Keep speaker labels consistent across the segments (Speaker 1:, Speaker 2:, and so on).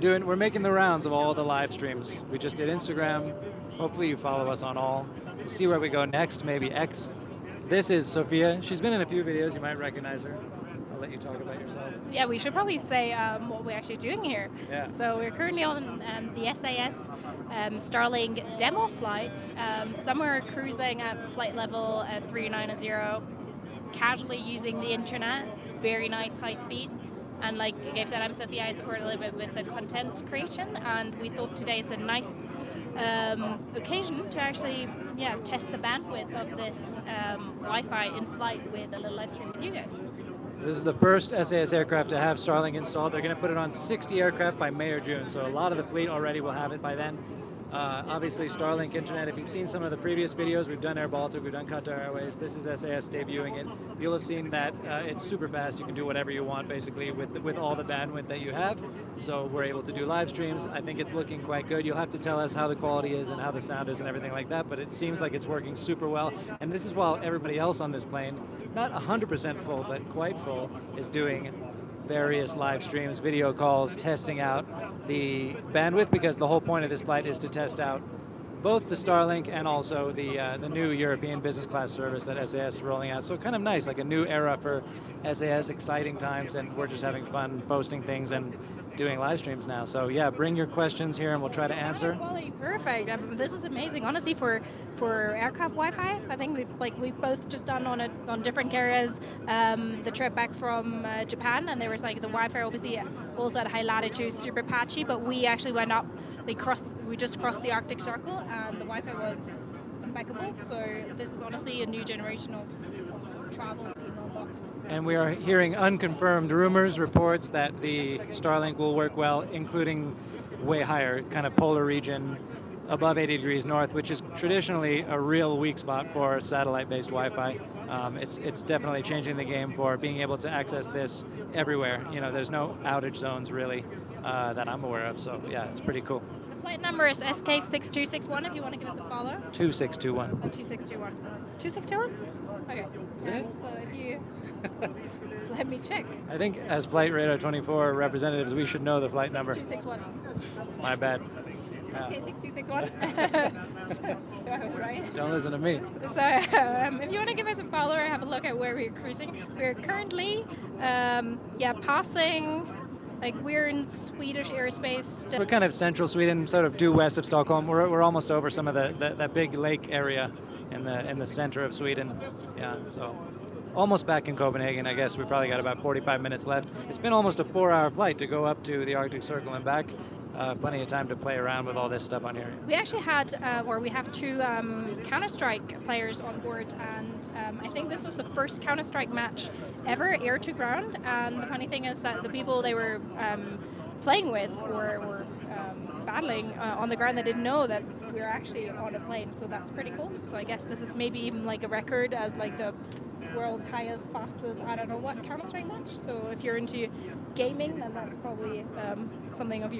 Speaker 1: We're making the rounds of all the live streams. We just did Instagram. Hopefully you follow us on all. We'll see where we go next, maybe X. This is Sophia. She's been in a few videos. You might recognize her. I'll let you talk about yourself.
Speaker 2: Yeah, we should probably say what we're actually doing here.
Speaker 1: Yeah.
Speaker 2: So we're currently on the SAS Starlink demo flight. Somewhere cruising at flight level 390, casually using the internet. Very nice high speed. And like Gabe said, I'm Sophia. I support a little bit with the content creation, and we thought today is a nice occasion to actually test the bandwidth of this Wi-Fi in flight with a little live stream with you guys.
Speaker 1: This is the first SAS aircraft to have Starlink installed. They're going to put it on 60 aircraft by May or June, so a lot of the fleet already will have it by then. Obviously, Starlink Internet, if you've seen some of the previous videos, we've done Air Baltic, we've done Qatar Airways, this is SAS debuting it. You'll have seen that it's super fast. You can do whatever you want, basically, with all the bandwidth that you have. So we're able to do live streams. I think it's looking quite good. You'll have to tell us how the quality is and how the sound is and everything like that, but it seems like it's working super well. And this is while everybody else on this plane, not 100% full, but quite full, is doing various live streams, video calls, testing out the bandwidth, because the whole point of this flight is to test out both the Starlink and also the new European business class service that SAS is rolling out. So kind of nice, like a new era for SAS, exciting times, and we're just having fun posting things and doing live streams now. So yeah, bring your questions here and we'll try to answer.
Speaker 2: Quality, perfect. This is amazing. Honestly, for aircraft Wi-Fi, I think we've both just done on different carriers the trip back from Japan, and there was like the Wi-Fi obviously also at high latitude, super patchy, but we actually went up. We just crossed the Arctic Circle, and the Wi-Fi was impeccable. So this is honestly a new generation of travel being unlocked.
Speaker 1: And we are hearing unconfirmed rumors, reports that the Starlink will work well, including way higher, kind of polar region, above 80 degrees north, which is traditionally a real weak spot for satellite-based Wi-Fi. It's definitely changing the game for being able to access this everywhere. You know, there's no outage zones really that I'm aware of, so yeah, it's pretty cool.
Speaker 2: The flight number is SK6261 if you want to give us a follow.
Speaker 1: 2621.
Speaker 2: 2621. 2621? Okay.
Speaker 1: Is it?
Speaker 2: So if you let me check.
Speaker 1: I think as Flight Radar 24 representatives, we should know the flight number.
Speaker 2: 6261.
Speaker 1: My bad.
Speaker 2: SK6261. So I was right.
Speaker 1: Don't listen to me.
Speaker 2: So if you want to give us a follow or have a look at where we're cruising, we're currently passing. Like we're in Swedish airspace.
Speaker 1: We're kind of central Sweden, sort of due west of Stockholm. We're almost over some of that big lake area in the center of Sweden. Yeah, so almost back in Copenhagen. I guess we probably got about 45 minutes left. It's been almost a 4-hour flight to go up to the Arctic Circle and back. Plenty of time to play around with all this stuff on here.
Speaker 2: We actually had, we have two Counter-Strike players on board, and I think this was the first Counter-Strike match ever, air to ground. And the funny thing is that the people they were playing with were battling on the ground. They didn't know that we were actually on a plane, so that's pretty cool. So I guess this is maybe even like a record as like the world's highest, fastest, I don't know what, Counter-Strike match. So if you're into gaming, then that's probably something of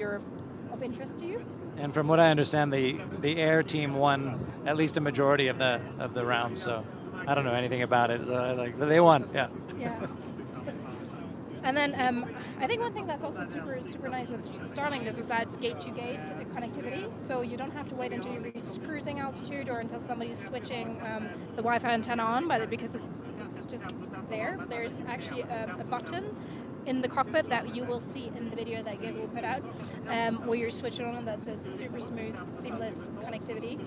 Speaker 2: interest to you.
Speaker 1: And from what I understand, the air team won at least a majority of the rounds. So I don't know anything about it. So they won, yeah.
Speaker 2: Yeah. And then I think one thing that's also super nice with Starlink is that it's gate-to-gate connectivity. So you don't have to wait until you reach cruising altitude or until somebody's switching the Wi-Fi antenna on, but because it's just there. There's actually a button in the cockpit that you will see in the video that Gabe will put out, where you're switching on, and that says super smooth, seamless connectivity,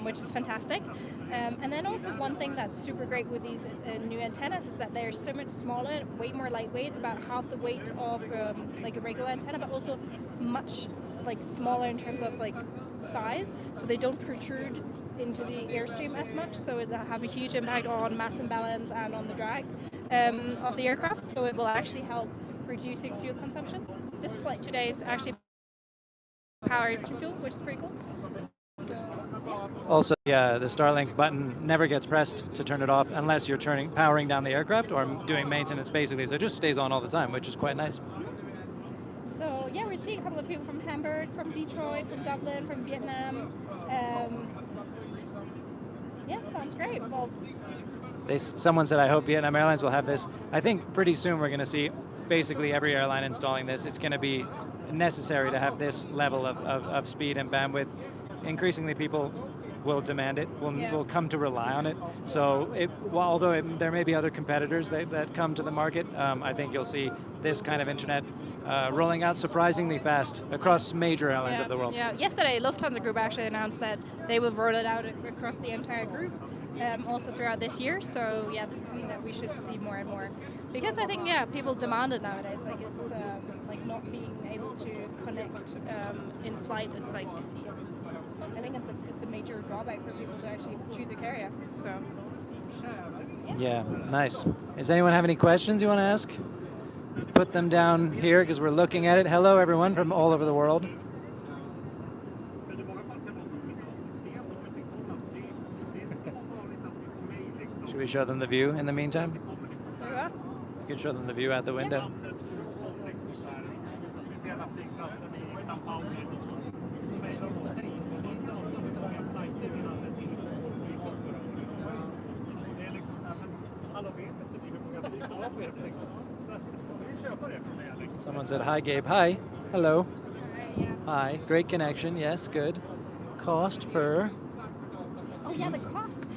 Speaker 2: which is fantastic. And then also one thing that's super great with these new antennas is that they're so much smaller, way more lightweight, about half the weight of like a regular antenna, but also much like smaller in terms of like size, so they don't protrude into the airstream as much, so it have a huge impact on mass imbalance and on the drag of the aircraft, so it will actually help reducing fuel consumption. This flight today is actually powered by fuel, which is pretty cool. So, yeah.
Speaker 1: Also, the Starlink button never gets pressed to turn it off unless you're powering down the aircraft or doing maintenance, basically, so it just stays on all the time, which is quite nice.
Speaker 2: So yeah, we're seeing a couple of people from Hamburg, from Detroit, from Dublin, from Vietnam. Yeah, sounds great. Well,
Speaker 1: someone said, I hope Vietnam Airlines will have this. I think pretty soon we're going to see basically every airline installing this. It's going to be necessary to have this level of speed and bandwidth. Increasingly, people will demand it, will come to rely on it. So although there may be other competitors that come to the market, I think you'll see this kind of internet rolling out surprisingly fast across major airlines of the world.
Speaker 2: Yeah, yesterday Lufthansa Group actually announced that they will roll it out across the entire group, also throughout this year. So yeah, this is something that we should see more and more, because I think people demand it nowadays. Like it's like not being able to connect in flight is like, I think it's a major drawback for people to actually choose a carrier. So
Speaker 1: yeah, nice. Does anyone have any questions you want to ask? Put them down here because we're looking at it. Hello, everyone from all over the world. Should we show them the view in the meantime?
Speaker 2: Sorry, what?
Speaker 1: You could show them the view out the window. Someone said, hi, Gabe. Hi. Hello. Hi. Great connection. Yes, good. Cost per.
Speaker 2: Oh, yeah, the cost.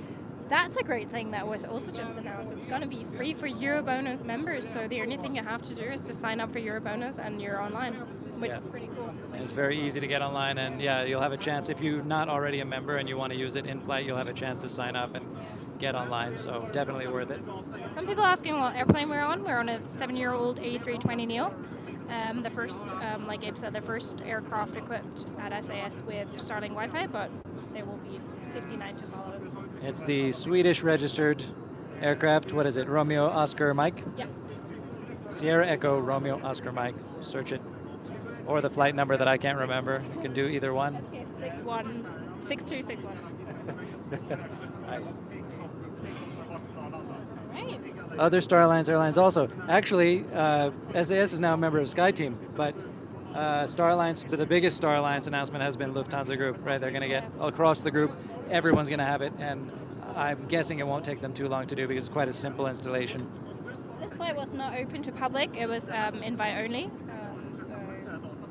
Speaker 2: That's a great thing that was also just announced. It's going to be free for Eurobonus members. So the only thing you have to do is to sign up for Eurobonus and you're online, which is pretty cool.
Speaker 1: It's very easy to get online. And yeah, you'll have a chance. If you're not already a member and you want to use it in flight, you'll have a chance to sign up and get online. So definitely worth it.
Speaker 2: Some people asking what airplane we're on. We're on a 7-year-old A320neo. The first, like Gabe said, the first aircraft equipped at SAS with Starlink Wi-Fi, but there will be 59 to follow.
Speaker 1: It's the Swedish registered aircraft. What is it? Romeo Oscar Mike?
Speaker 2: Yeah.
Speaker 1: Sierra Echo Romeo Oscar Mike. Search it. Or the flight number that I can't remember. You can do either one.
Speaker 2: Okay, 6261.
Speaker 1: Nice.
Speaker 2: Right.
Speaker 1: Other Starlines airlines also. Actually, SAS is now a member of SkyTeam, but Starlines, the biggest Starlines announcement has been Lufthansa Group, right? They're going to get across the group, everyone's going to have it, and I'm guessing it won't take them too long to do because it's quite a simple installation.
Speaker 2: This flight was not open to public, it was invite only.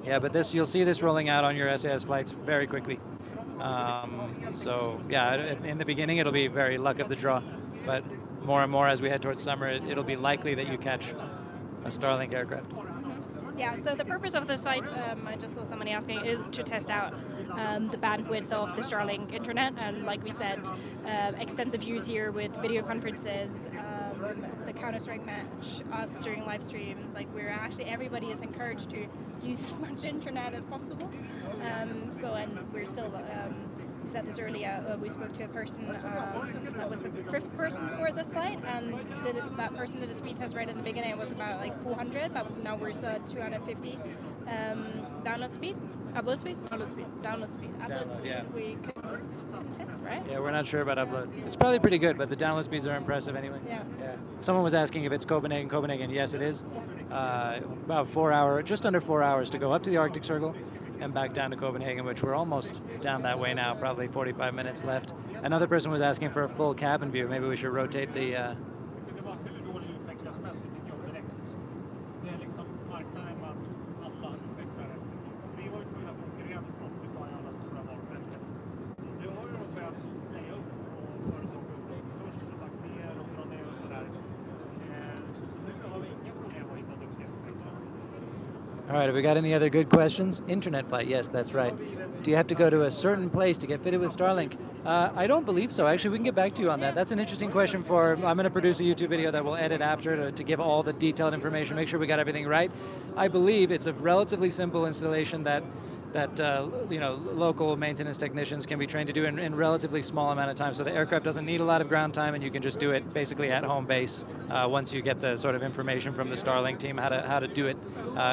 Speaker 1: Yeah, but you'll see this rolling out on your SAS flights very quickly. So yeah, in the beginning it'll be very luck of the draw, but more and more as we head towards summer, it'll be likely that you catch a Starlink aircraft.
Speaker 2: Yeah, so the purpose of this site, I just saw somebody asking, is to test out the bandwidth of the Starlink internet, and like we said, extensive use here with video conferences, the Counter-Strike match, us during live streams. Like everybody is encouraged to use as much internet as possible. And we're still, we said this earlier, we spoke to a person that was the fifth person for this flight, and that person did a speed test right in the beginning. It was about like 400, but now we're still at 250 download speed. Upload speed? Download speed. Download speed. Upload speed. Yeah. We couldn't test, right?
Speaker 1: Yeah, we're not sure about upload. It's probably pretty good, but the download speeds are impressive anyway.
Speaker 2: Yeah.
Speaker 1: Someone was asking if it's Copenhagen. Yes, it is. About 4 hours, just under 4 hours to go up to the Arctic Circle and back down to Copenhagen, which we're almost down that way now, probably 45 minutes left. Another person was asking for a full cabin view. Maybe we should rotate the... All right, have we got any other good questions? Internet flight, yes, that's right. Do you have to go to a certain place to get fitted with Starlink? I don't believe so. Actually, we can get back to you on that. That's an interesting question I'm going to produce a YouTube video that we'll edit after to give all the detailed information, make sure we got everything right. I believe it's a relatively simple installation that local maintenance technicians can be trained to do in relatively small amount of time. So the aircraft doesn't need a lot of ground time, and you can just do it basically at home base once you get the sort of information from the Starlink team how to do it.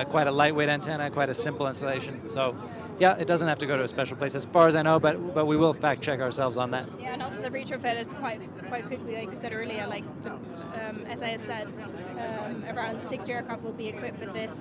Speaker 1: Quite a lightweight antenna, quite a simple installation. So yeah, it doesn't have to go to a special place as far as I know, but we will fact check ourselves on that.
Speaker 2: Yeah, and also the retrofit is quite quickly, like we said earlier, like as I said, around 60 aircraft will be equipped with this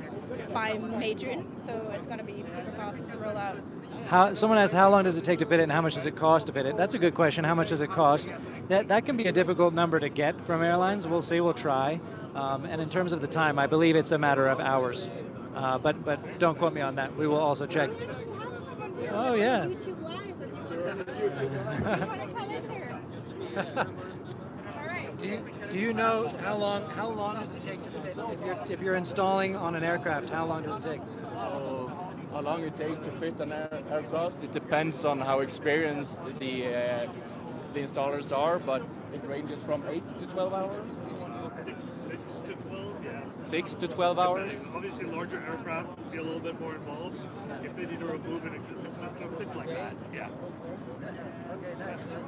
Speaker 2: by May, June, so it's going to be super fast to roll out.
Speaker 1: Someone asked how long does it take to fit it and how much does it cost to fit it? That's a good question. How much does it cost? That can be a difficult number to get from airlines. We'll see, we'll try. And in terms of the time, I believe it's a matter of hours. But don't quote me on that. We will also check. Oh yeah.
Speaker 2: YouTube Live. You want to come in here? All right.
Speaker 1: Do you know how long does it take if you're installing on an aircraft? How long does it take?
Speaker 3: So how long it takes to fit an aircraft? It depends on how experienced the installers are, but it ranges from 8 to 12 hours.
Speaker 4: 6 to 12, yeah.
Speaker 3: 6 to 12 hours.
Speaker 4: Depending. Obviously, larger aircraft would be a little bit more involved. If they need to remove an existing system, things like that, yeah.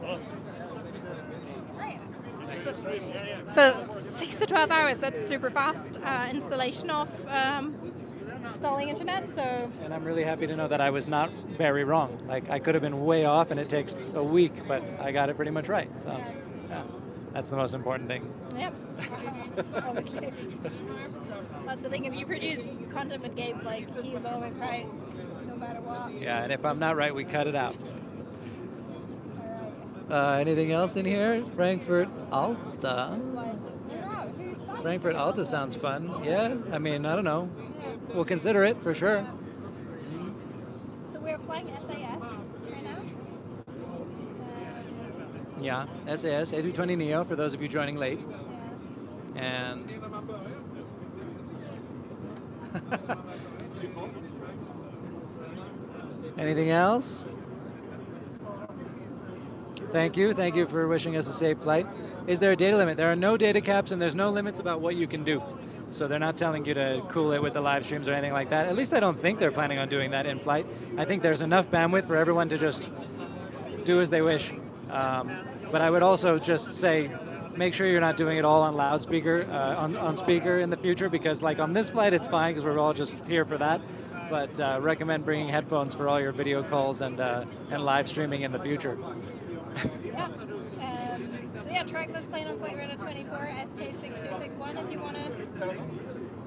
Speaker 4: Oh.
Speaker 2: So 6 to 12 hours, that's super fast installation of Starlink internet. So
Speaker 1: And I'm really happy to know that I was not very wrong. Like I could have been way off, and it takes a week, but I got it pretty much right. So yeah, that's the most important thing.
Speaker 2: yep, obviously. That's the thing. If you produce content with Gabe, like he's always right, no matter what.
Speaker 1: Yeah, and if I'm not right, we cut it out. Anything else in here? Frankfurt Alta. Frankfurt Alta sounds fun. Yeah, I mean, I don't know. We'll consider it for sure.
Speaker 2: So we're flying SAS right now.
Speaker 1: Yeah, SAS A320neo for those of you joining late. And anything else? Thank you for wishing us a safe flight. Is there a data limit? There are no data caps and there's no limits about what you can do. So they're not telling you to cool it with the live streams or anything like that. At least I don't think they're planning on doing that in flight. I think there's enough bandwidth for everyone to just do as they wish. But I would also just say, make sure you're not doing it all on loudspeaker, on speaker in the future, because like on this flight it's fine because we're all just here for that. But recommend bringing headphones for all your video calls and live streaming in the future.
Speaker 2: Yeah. So yeah, track this plane on Flight Radar 24 SK6261 if you want to.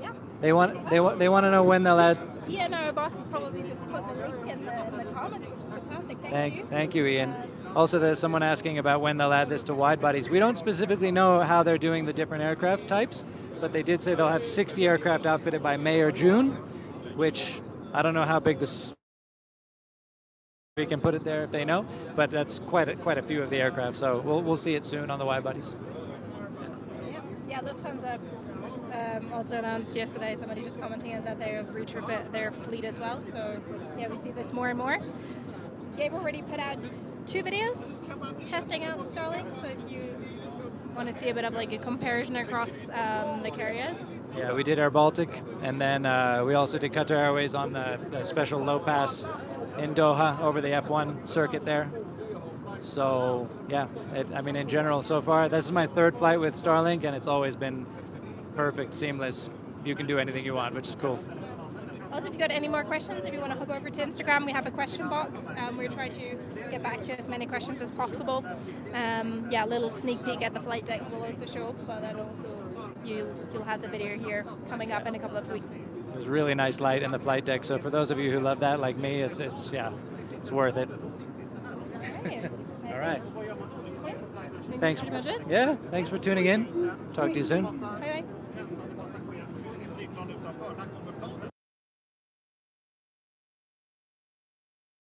Speaker 2: Yeah.
Speaker 1: They want to know when they'll add.
Speaker 2: Yeah, no, our boss probably just put the link in the comments, which is fantastic. Thank you.
Speaker 1: Thank you, Ian. Also, there's someone asking about when they'll add this to wide bodies. We don't specifically know how they're doing the different aircraft types, but they did say they'll have 60 aircraft outfitted by May or June, which I don't know how big this. We can put it there if they know, but that's quite a few of the aircraft. So we'll see it soon on the wide bodies.
Speaker 2: Yeah, Lufthansa also announced yesterday. Somebody just commenting that they have retrofit their fleet as well. So yeah, we see this more and more. Gabe already put out 2 videos testing out Starlink. So if you want to see a bit of like a comparison across the carriers.
Speaker 1: Yeah, we did Air Baltic, and then we also did Qatar Airways on the special low pass in Doha over the F1 circuit there. So yeah, I mean in general so far, this is my 3rd flight with Starlink and it's always been perfect, seamless. You can do anything you want, which is cool.
Speaker 2: Also, if you've got any more questions, if you want to hop over to Instagram, we have a question box. We're trying to get back to as many questions as possible. Yeah, a little sneak peek at the flight deck will also show up, but then also you'll have the video here coming up in a couple of weeks.
Speaker 1: There's really nice light in the flight deck, so for those of you who love that, like me, it's worth it. All right.
Speaker 2: Yeah.
Speaker 1: Thanks. Yeah, thanks for tuning in. Talk to you soon.